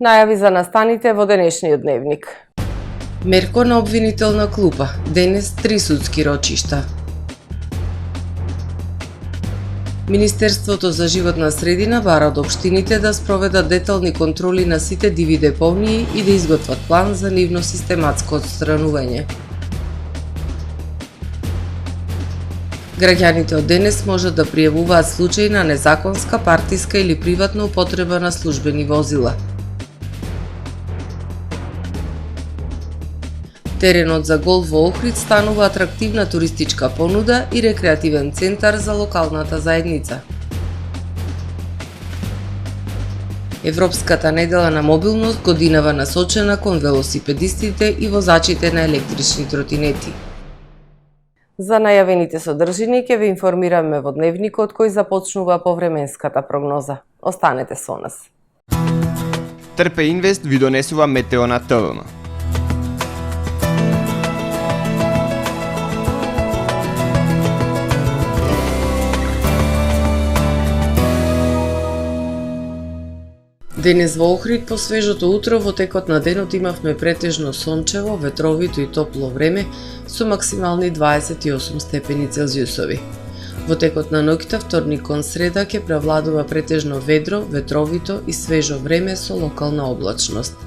Најави за настаните во денешниот дневник. Мерко на обвинителна клупа. Денес 3 судски рочишта. Министерството за животна средина бара од општините да спроведат детални контроли на сите диви деponии и да изготват план за нивно систематско отстранување. Граѓаните од денес можат да пријавуваат случаи на незаконска, партиска или приватна употреба на службени возила. Теренот за голф во Охрид станува атрактивна туристичка понуда и рекреативен центар за локалната заедница. Европската недела на мобилност годинава насочена кон велосипедистите и возачите на електрични тротинети. За најавените содржини ќе ве информираме во дневникот кој започнува повременската прогноза. Останете со нас. Трпе Инвест ви донесува метео на ТВМ. Денес во Охрид по свежото утро во текот на денот имавме претежно сончево, ветровито и топло време со максимални 28 степени Целзиусови. Во текот на ноќта вторник кон среда ќе превладува претежно ведро, ветровито и свежо време со локална облачност.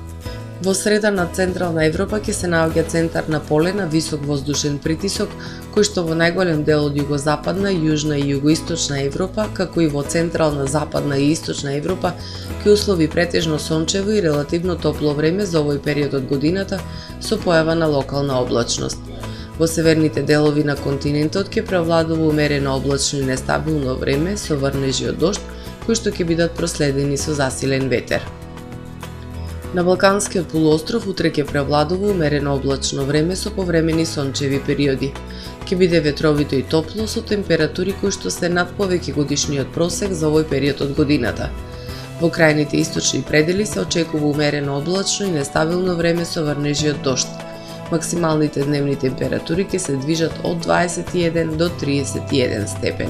Во среда на Централна Европа ќе се наоѓа центар на поле на висок воздушен притисок, кој што во најголем дел од југозападна, јужна и југоисточна Европа, како и во централна, западна и источна Европа, ќе услови претежно сончево и релативно топло време за овој период од годината со појава на локална облачност. Во северните делови на континентот ќе превладува умерено облачно и нестабилно време со врнежи од дожд, кои што ќе бидат проследени со засилен ветер. На Балканскиот полуостров утре ќе превладува умерено облачно време со повремени сончеви периоди. Ќе биде ветровито и топло со температури кои што се над повеќе годишниот просек за овој период од годината. Во крајните источни предели се очекува умерено облачно и нестабилно време со врнежи од дожд. Максималните дневни температури ќе се движат од 21 до 31 степен.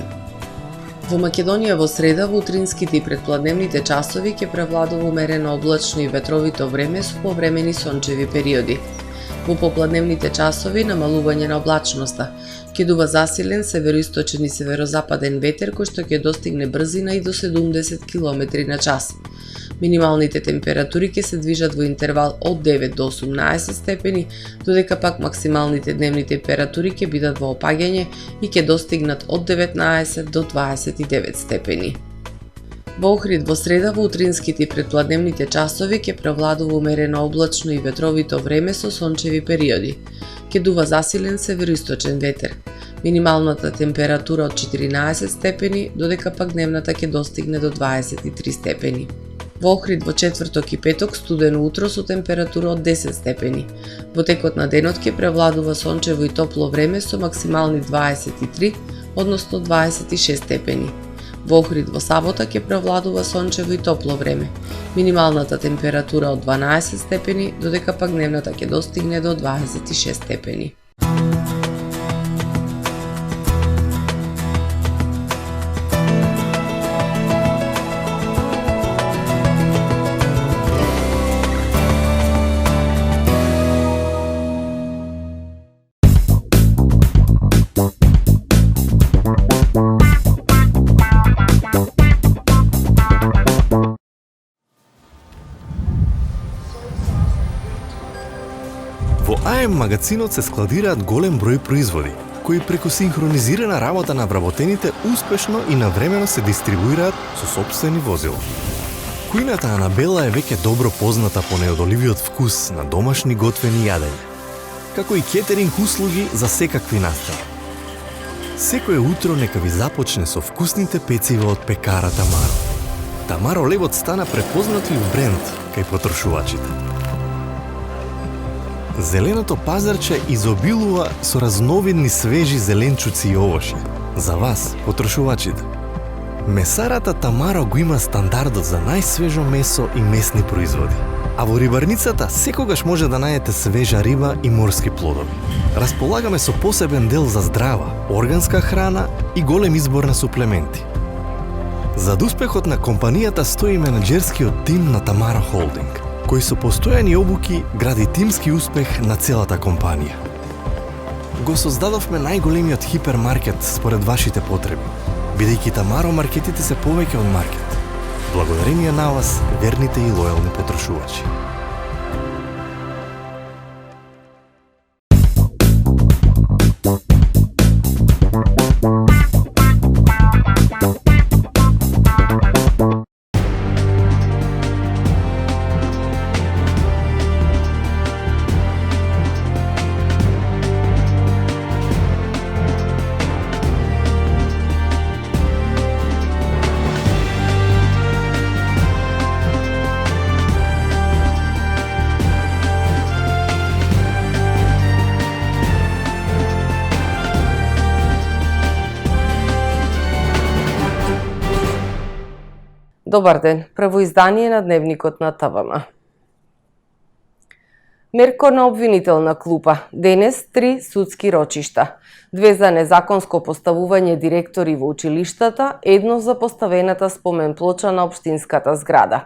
Во Македонија во среда во утринските и предпладневните часови ќе превладува умерено облачно и ветровито време со повремени сончеви периоди. Во попладневните часови намалување на облачноста, ќе дува засилен североисточен и северозападен ветер кој што ќе достигне брзина и до 70 км на час. Минималните температури ќе се движат во интервал од 9 до 18 степени, додека пак максималните дневни температури ќе бидат во опаѓање и ќе достигнат од 19 до 29 степени. Во Охрид во среда во утринските и предпладневните часови ќе превладува умерено облачно и ветровито време со сончеви периоди. Ќе дува засилен североисточен ветер. Минималната температура од 14 степени, додека пак дневната ќе достигне до 23 степени. Во Охрид во четврток и петок студено утро со температура од 10 степени. Во текот на денот ќе превладува сончево и топло време со максимални 23, односно 26 степени. Во Охрид во сабота ќе превладува сончево и топло време. Минималната температура од 12 степени, додека пак дневната ќе достигне до 26 степени. Во АМ магазинот се складираат голем број производи, кои преку синхронизирана работа на вработените успешно и навремено се дистрибуираат со сопствени возила. Кујната Анабела е веќе добро позната по неодоливиот вкус на домашни готвени јадења, како и кетеринг услуги за секакви настани. Секое утро нека ви започне со вкусните пецива од пекара Тамаро. Тамаро левот стана препознатлив бренд кај потрошувачите. Зеленото пазарче изобилува со разновидни свежи зеленчуци и овошје. За вас, потрошувачите. Месарата Тамаро го има стандардот за најсвежо месо и месни производи. А во рибарницата секогаш може да најдете свежа риба и морски плодови. Располагаме со посебен дел за здрава, органска храна и голем избор на суплементи. Зад успехот на компанијата стои менаџерскиот тим на Тамаро Холдинг. кој со постојани обуки гради тимски успех на целата компанија. Го создадовме најголемиот хипермаркет според вашите потреби, бидејќи тамаро маркетите се повеќе од маркет. Благодарение на вас, верните и лојални потрошувачи. Добар ден, прво издание на Дневникот на ТВМ. Мерко на обвинителна клупа. Денес 3 судски рочишта. 2 за незаконско поставување директори во училиштата, 1 за поставената споменплоча на општинската зграда.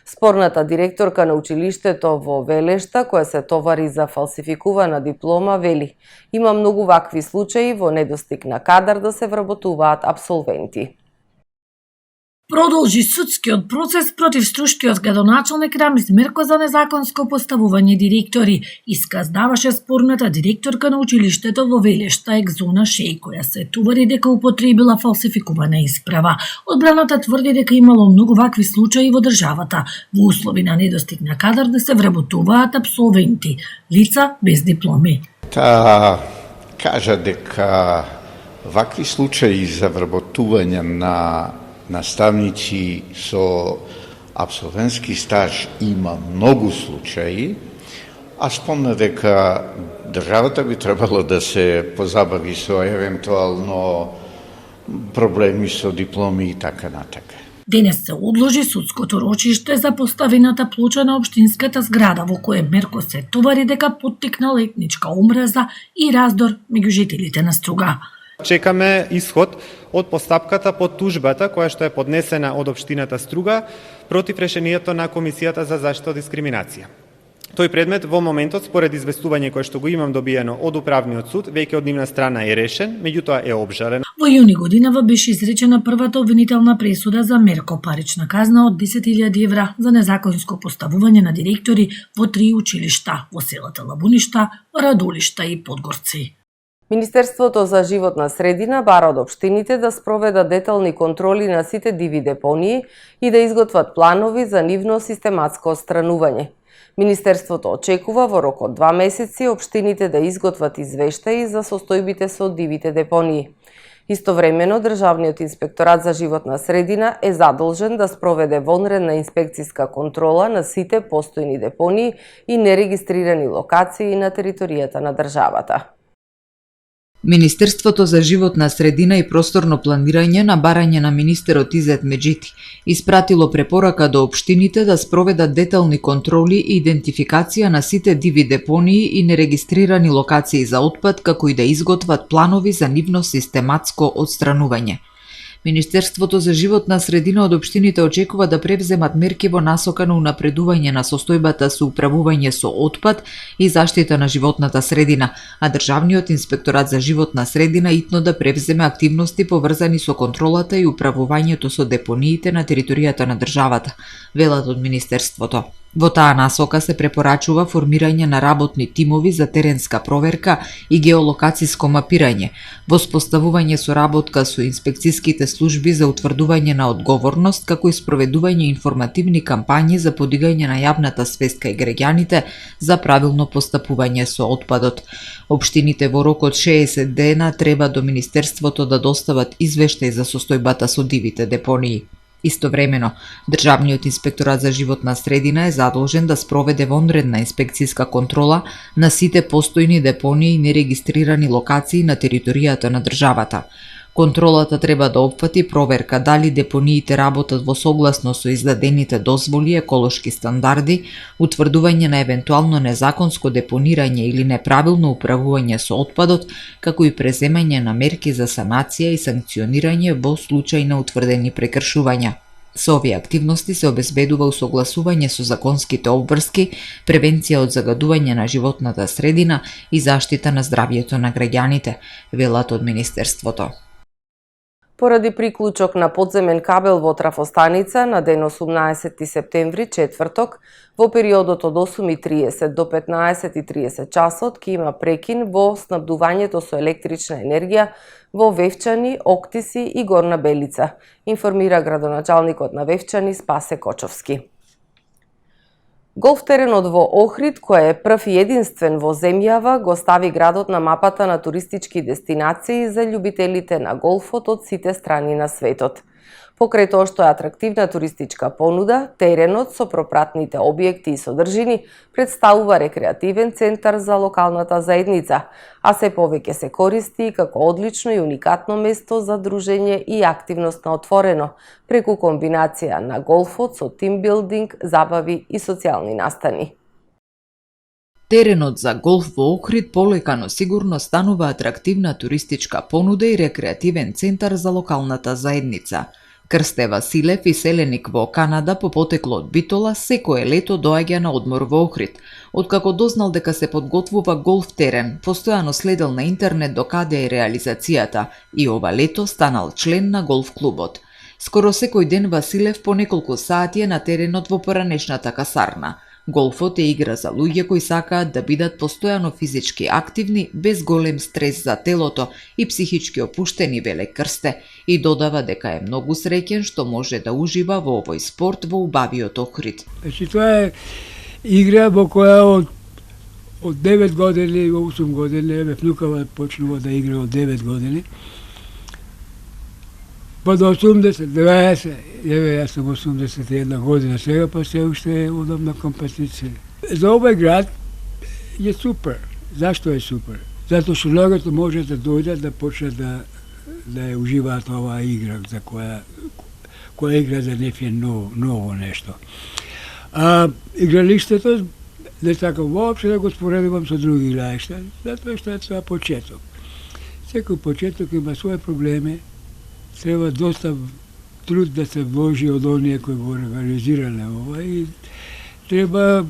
Спорната директорка на училиштето во Велешта, која се товари за фалсификувана диплома, вели: има многу вакви случаи во недостиг на кадар да се вработуваат апсолвенти. Продолжи судскиот процес против струшкиот градоначалник Рамис Мерко за незаконско поставување директори. Исказ даваше спорната директорка на училиштето во Велешта Екзона Шеј, која се товари дека употребила фалсификувана исправа. Одбраната тврди дека имало многу вакви случаи во државата, во услови на недостиг на кадар да се вработуваат апсолвенти, лица без дипломи. Кажа дека вакви случаи за вработување на наставници со апсолвентски стаж има многу случаи, а спомна дека државата би требало да се позабави со евентуално проблеми со дипломи и така натака. Денес се одложи судското рочиште за поставената плоча на општинската зграда, во кое Мерко се товари дека поттикнал етничка омраза и раздор меѓу жителите на Струга. Чекаме исход од постапката по тужбата која што е поднесена од општината Струга против решението на Комисијата за заштита од дискриминација. Тој предмет во моментот, според известување кое што го имам добиено од управниот суд, веќе од нивна страна е решен, меѓутоа е обжален. Во јуни годинава беше изречена првата обвинителна пресуда за Мерко, парична казна од 10.000 евра за незаконско поставување на директори во 3 училишта во селата Лабуништа, Радолишта и Подгорци. Министерството за животна средина бара од општините да спроведат детални контроли на сите диви депонии и да изготват планови за нивно систематско отстранување. Министерството очекува во рок од 2 месеци општините да изготват извештаи за состојбите со дивите депонии. Истовремено, Државниот инспекторат за животна средина е задолжен да спроведе вонредна инспекцијска контрола на сите постојни депонии и нерегистрирани локации на територијата на државата. Министерството за животна средина и просторно планирање на барање на министерот Изет Меджити испратило препорака до општините да спроведат детални контроли и идентификација на сите диви депонии и нерегистрирани локации за отпад, како и да изготват планови за нивно систематско отстранување. Министерството за животна средина од општините очекува да превземат мерки во насока на унапредување на состојбата со управување со отпад и заштита на животната средина, а Државниот инспекторат за животна средина итно да превземе активности поврзани со контролата и управувањето со депониите на територијата на државата, велат од Министерството. Во таа насока се препорачува формирање на работни тимови за теренска проверка и геолокациско мапирање, воспоставување соработка со инспекцијските служби за утврдување на одговорност, како и спроведување информативни кампањи за подигање на јавната свест кај граѓаните за правилно постапување со отпадот. Општините во рок од 60 дена треба до Министерството да достават извештај за состојбата со дивите депонии. Истовремено, Државниот инспекторат за животна средина е задолжен да спроведе вонредна инспекцијска контрола на сите постојни депонии и нерегистрирани локации на територијата на државата. Контролата треба да опфати проверка дали депониите работат во согласно со издадените дозволи и еколошки стандарди, утврдување на евентуално незаконско депонирање или неправилно управување со отпадот, како и преземање на мерки за санација и санкционирање во случај на утврдени прекршувања. Со овие активности се обезбедува усогласување со законските обврски, превенција од загадување на животната средина и заштита на здравјето на граѓаните, велат од Министерството. Поради приклучок на подземен кабел во трафостаница на ден 18 септември, четврток, во периодот од 8:30 до 15:30 часот ќе има прекин во снабдувањето со електрична енергија во Вевчани, Октиси и Горна Белица, информира градоначалникот на Вевчани Спасе Кочовски. Голф теренот во Охрид, кој е прв и единствен во земјава, го стави градот на мапата на туристички дестинации за љубителите на голфот од сите страни на светот. Покрај тоа што е атрактивна туристичка понуда, теренот со пропратните објекти и содржини представува рекреативен центар за локалната заедница, а се повеќе се користи како одлично и уникатно место за дружење и активност на отворено, преку комбинација на голфот со тимбилдинг, забави и социјални настани. Теренот за голф во Охрид полека но сигурно станува атрактивна туристичка понуда и рекреативен центар за локалната заедница. Крсте Василев, иселеник во Канада по потекло од Битола, секое лето доаѓа на одмор во Охрид. Откако дознал дека се подготвува голф терен, постојано следел на интернет докаде е реализацијата и ова лето станал член на голф клубот. Скоро секој ден Василев по неколку сати е на теренот во поранешната касарна. Голфот е игра за луѓе кои сакаат да бидат постојано физички активни, без голем стрес за телото и психички опуштени, веле Крсте, и додава дека е многу среќен што може да ужива во овој спорт во убавиот Охрид. Значи тоа е игра во која од 9 години, 8 години, внукава почнува да игра од 9 години. Па до 80, 90, јас сум 81 година сега, па се уште одам на компетиција. За овој град е супер. Зашто е супер? Затоа што луѓето може да дојдат да почнат да ја уживаат оваа игра за која игра за нив е ново нешто. А игралиштето не сакам воопшто да го споредувам со други игралишта, затоа што е тоа почеток. Секој почеток има своји проблеми. Треба доста труд да се вложи од оние кои го организирале ова и треба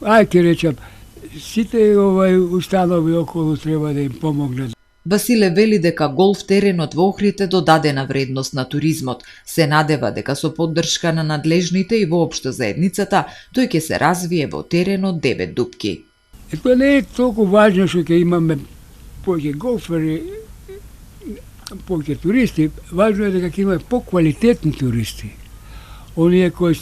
ќе речам, сите установи околу треба да им помогнат. Василе вели дека голф теренот во Охрид е додадена вредност на туризмот. Се надева дека со поддршка на надлежните и воопшто заедницата, тој ќе се развие во теренот 9 дупки. Тоа не е толку важно што ќе имаме повеќе голфери, повеќе туристи, важно е дека ќе имаме поквалитетни туристи. Оние кои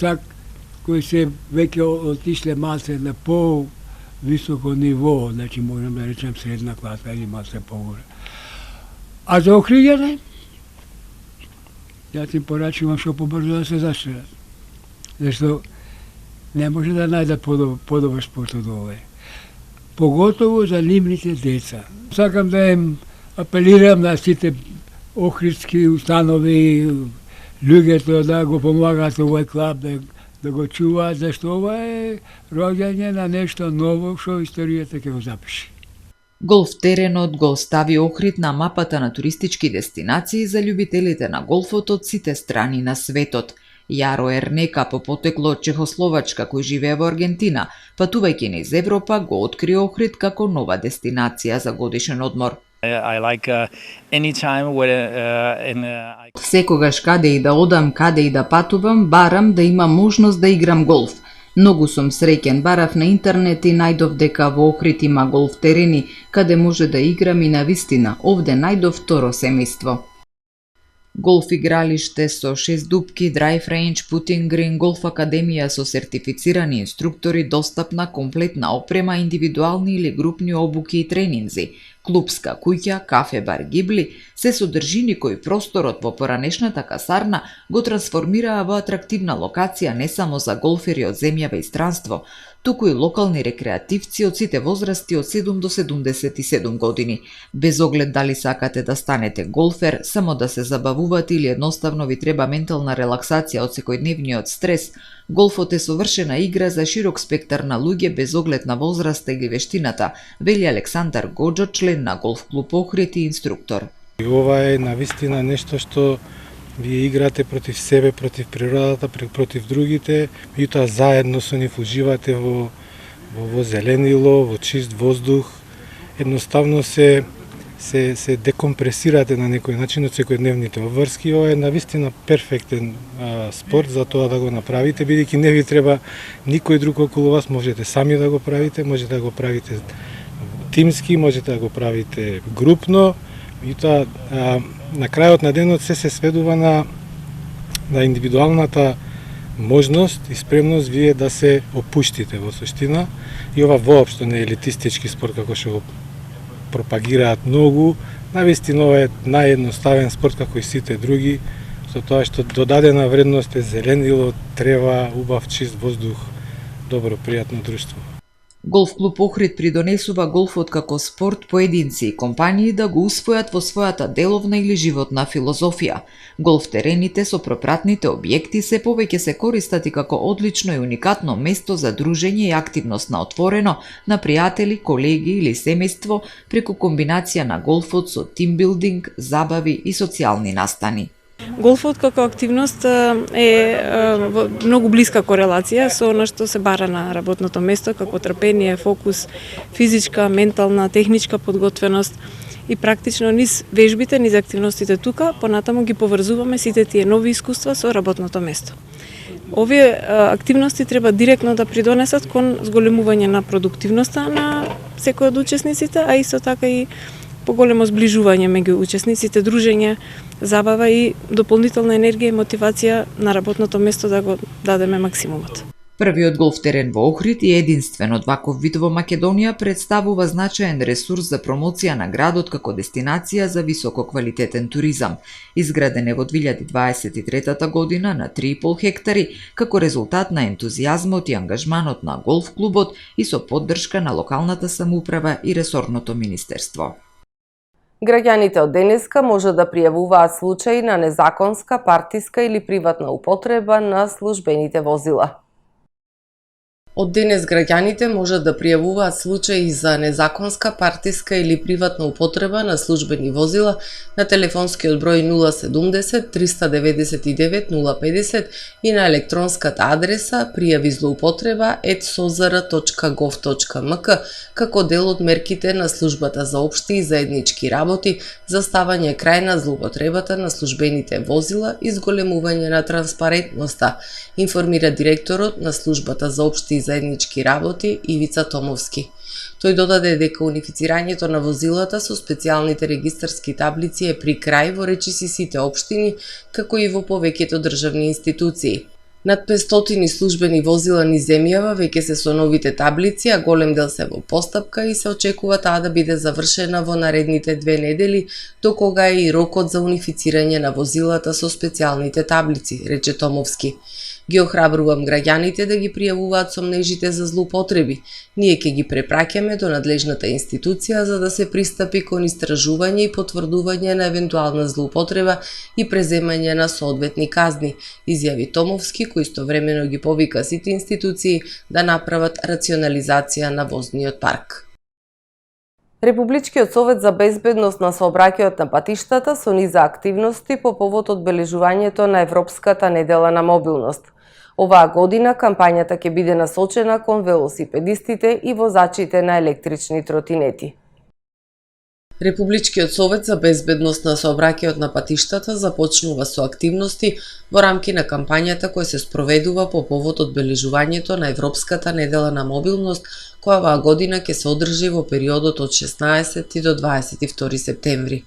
се веќе отишле малце на по-високо ниво, значи можам да речем средна класа или малце погоре. А за охриѓане, јас им порачувам што побрзо да се заштерат. Зашто не може да најдат подобар спорт од овој. Поготово за нивните деца. Сакам да им апелирам на сите охридски установи, луѓето да го помагаат овој клуб, да го чуваат, зашто ова е роѓање на нешто ново што историјата ќе го запише. Голф теренот го остави Охрид на мапата на туристички дестинации за љубителите на голфот од сите страни на светот. Јаро Ернека, по потекло од Чехословачка, кој живее во Аргентина, патувајќи низ Европа, го откри Охрид како нова дестинација за годишен одмор. Секогаш каде и да одам, каде и да патувам, барам да имам можност да играм голф. Многу сум среќен, барав на интернет и најдов дека во Охрид има голф терени, каде може да играм и на вистина, овде најдов второ семејство. Голф игралиште со 6 дупки, драйв рейндж, путинг грин, голф академија со сертифицирани инструктори, достапна комплетна опрема, индивидуални или групни обуки и тренинзи, клубска куќа, кафе бар Гибли, се содржини кои просторот во поранешната касарна го трансформираа во атрактивна локација не само за голфери од земјава и странство, туку и локални рекреативци од сите возрасти од 7 до 77 години. Без оглед дали сакате да станете голфер, само да се забавувате или едноставно ви треба ментална релаксација од секојдневниот стрес, голфот е совршена игра за широк спектар на луѓе без оглед на возраста или вештината, вели Александар Гоџо, член на голф клуб Охрид и инструктор. Ова е навистина нешто што вие играте против себе, против природата, против другите, меѓутоа заедно со нив уживате во зеленило, во чист воздух. Едноставно се декомпресирате на некој начин од секојдневните обврски. Ова е навистина перфектен спорт за тоа да го направите, бидејќи не ви треба никој друг околу вас, можете сами да го правите, можете да го правите тимски, можете да го правите групно. Меѓутоа, на крајот на денот се сведува на индивидуалната можност и спремност вие да се опуштите во суштина. И ова воопшто не е елитистички спорт како што го пропагираат многу. Навистина ова е наједноставен спорт како и сите други, со тоа што додадена вредност е зеленило, трева, убав чист воздух, добро, пријатно друштво. Голф клуб Охрид придонесува голфот како спорт поединци и компании да го усвојат во својата деловна или животна филозофија. Голф терените со пропратните објекти се повеќе се користат и како одлично и уникатно место за дружење и активност на отворено, на пријатели, колеги или семејство, преку комбинација на голфот со тимбилдинг, забави и социјални настани. Голфот како активност е во многу блиска корелација со она што се бара на работното место, како трпение, фокус, физичка, ментална, техничка подготвеност и практично низ вежбите, низ активностите тука, понатаму ги поврзуваме сите тие нови искуства со работното место. Овие активности треба директно да придонесат кон зголемување на продуктивноста на секој од учесниците, а исто така и поголемо зближување меѓу учесниците, дружење, забава и дополнителна енергија и мотивација на работното место да го дадеме максимумот. Првиот голф терен во Охрид и единствен од ваков вид во Македонија представува значаен ресурс за промоција на градот како дестинација за висококвалитетен туризам. Изграден е во 2023 година на 3,5 хектари како резултат на ентузијазмот и ангажманот на голф клубот и со поддршка на локалната самоуправа и ресорното министерство. Граѓаните од денеска може да пријавуваат случаи на незаконска, партиска или приватна употреба на службените возила. Од денес граѓаните можат да пријавуваат случаи за незаконска, партиска или приватна употреба на службени возила на телефонскиот број 070 399 050 и на електронската адреса пријавизлоупотреба@sozr.gov.mk како дел од мерките на Службата за општи и заеднички работи за ставање крај на злоупотребата на службените возила и зголемување на транспарентноста, информира директорот на Службата за општи и заеднички работи Ивица Томовски. Тој додаде дека унифицирањето на возилата со специјалните регистарски таблици е при крај во речиси сите општини, како и во повеќето државни институции. Над 500 службени возила низ земјава веќе се со новите таблици, а голем дел се во постапка и се очекува таа да биде завршена во наредните 2 недели, до кога е и рокот за унифицирање на возилата со специјалните таблици, рече Томовски. Ги охрабрувам граѓаните да ги пријавуваат сомнежите за злоупотреби. Ние ќе ги препраќаме до надлежната институција за да се пристапи кон истражување и потврдување на евентуална злоупотреба и преземање на соодветни казни, изјави Томовски, кој истовремено ги повика сите институции да направат рационализација на возниот парк. Републичкиот совет за безбедност на сообраќајот на патиштата со низа активности по повод одбележувањето на Европската недела на мобилност. Оваа година кампањата ќе биде насочена кон велосипедистите и возачите на електрични тротинети. Републичкиот совет за безбедност на сообраќајот на патиштата започнува со активности во рамки на кампањата која се спроведува по повод одбележувањето на Европската недела на мобилност, која оваа година ќе се одржи во периодот од 16 до 22 септември.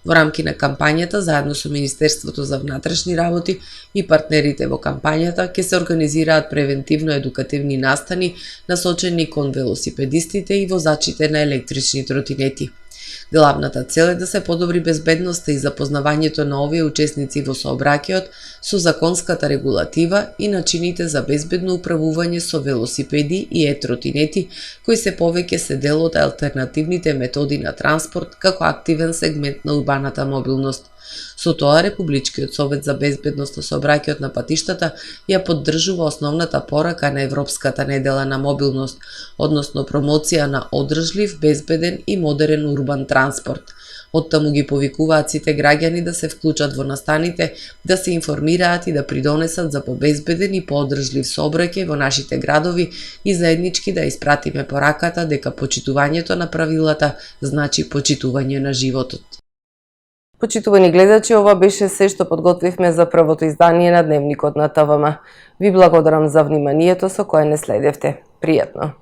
Во рамки на кампањата, заедно со Министерството за внатрешни работи и партнерите во кампањата, ќе се организираат превентивно-едукативни настани насочени кон велосипедистите и возачите на електрични тротинети. Главната цел е да се подобри безбедноста и запознавањето на овие учесници во сообраќајот со законската регулатива и начините за безбедно управување со велосипеди и тротинети, кои се повеќе се дел од алтернативните методи на транспорт како активен сегмент на урбаната мобилност. Со тоа, Републичкиот совет за безбедност на сообраќајот на патиштата ја поддржува основната порака на Европската недела на мобилност, односно промоција на одржлив, безбеден и модерен урбан транспорт. Оттаму ги повикуваат сите граѓани да се вклучат во настаните, да се информираат и да придонесат за побезбеден и поодржлив сообраќај во нашите градови и заеднички да испратиме пораката дека почитувањето на правилата значи почитување на животот. Почитувани гледачи, ова беше се што подготвивме за првото издание на Дневникот на ТВМ. Ви благодарам за вниманието со кое не следевте. Пријатно!